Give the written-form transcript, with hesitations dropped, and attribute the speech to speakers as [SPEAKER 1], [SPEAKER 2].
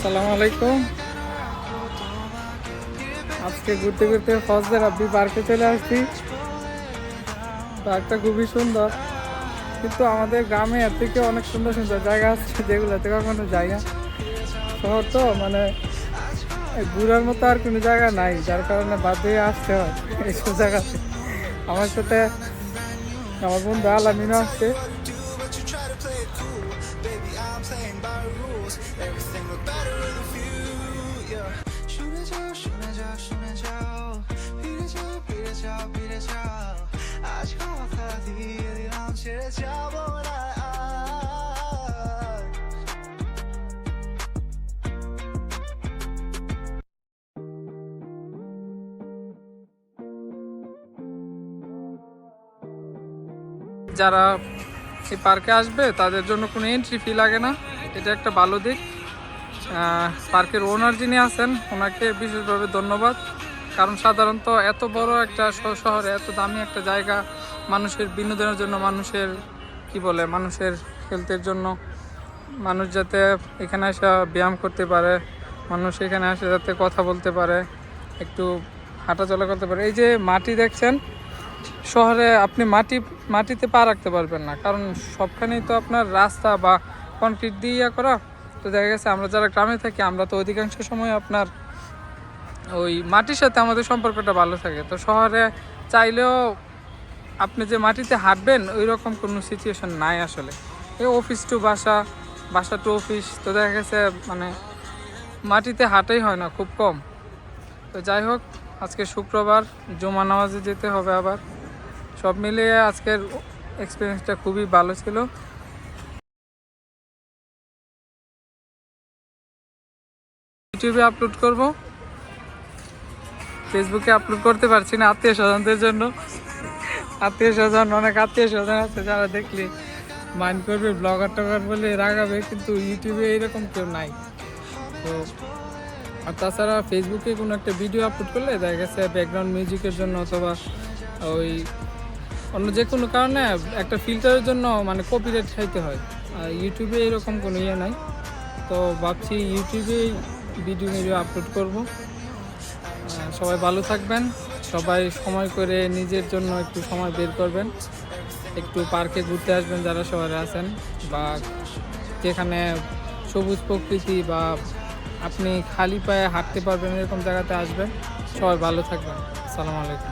[SPEAKER 1] আসসালামু আলাইকুম। আজকে ঘুরতে ঘুরতে ফজদের আব্বি পার্কে চলে আসছি। পার্কটা খুবই সুন্দর, কিন্তু আমাদের গ্রামে এর থেকে অনেক সুন্দর সুন্দর জায়গা আছে যেগুলোতে কখনো যাই না। শহর তো ঘুরার মতো আর কোনো জায়গা নাই, যার কারণে বাধ্য হয়ে আসতে হয় এইসব জায়গাতে। আমার সাথে আমার বন্ধু আলামিনও আসছে। যারা এই পার্কে আসবে তাদের জন্য কোনো এন্ট্রি ফি লাগে না, এটা একটা ভালো দিক। পার্কের ওনার যিনি আছেন ওনাকে বিশেষভাবে ধন্যবাদ, কারণ সাধারণত এত বড় একটা শহরে এত দামি একটা জায়গা মানুষের বিনোদনের জন্য, মানুষের হেলথের জন্য, মানুষ যাতে এখানে এসে ব্যায়াম করতে পারে, মানুষ এখানে এসে যাতে কথা বলতে পারে, একটু হাঁটাচলা করতে পারে। এই যে মাটি দেখছেন, শহরে আপনি মাটিতে পা রাখতে পারবেন না, কারণ সবখানেই তো আপনার রাস্তা বা কনক্রিট দিয়ে করা। তো দেখা গেছে আমরা যারা গ্রামে থাকি আমরা তো অধিকাংশ সময় আপনার ওই মাটির সাথে আমাদের সম্পর্কটা ভালো থাকে। তো শহরে চাইলেও আপনি যে মাটিতে হাঁটবেন ওই রকম কোনো সিচুয়েশন নাই আসলে। এই অফিস টু বাসা, বাসা টু অফিস, তো দেখা গেছে মাটিতে হাঁটাই হয় না, খুব কম। তো যাই হোক, আজকে শুক্রবার, জুমা নামাজে যেতে হবে আবার। সব মিলিয়ে আজকের এক্সপিরিয়েন্সটা খুবই ভালো ছিল। ইউটিউবে আপলোড করব, ফেসবুকে আপলোড করতে পারছি না আত্মীয় স্বজনদের জন্য। অনেক আত্মীয় স্বজন আছে যারা দেখলে মাইন্ড করবে, ব্লগার টগার বলে রাগাবে, কিন্তু ইউটিউবে এইরকম কেউ নাই। তো আর তাছাড়া ফেসবুকে কোনো একটা ভিডিও আপলোড করলে দেখা গেছে ব্যাকগ্রাউন্ড মিউজিকের জন্য অথবা ওই অন্য যে কোনো কারণে একটা ফিল্টারের জন্য কপিরাইট খাইতে হয়। আর ইউটিউবে এরকম কোনো ইয়ে নাই। তো ভাবছি ইউটিউবেই ভিডিও আপলোড করব। সবাই ভালো থাকবেন, সবাই সময় করে নিজের জন্য একটু সময় বের করবেন, একটু পার্কে ঘুরতে আসবেন যারা শহরে আছেন, বা যেখানে সবুজ প্রকৃতি বা আপনি খালি পায়ে হাঁটতে পারবেন এরকম জায়গাতে আসবেন। সবাই ভালো থাকবেন। আসসালামু আলাইকুম।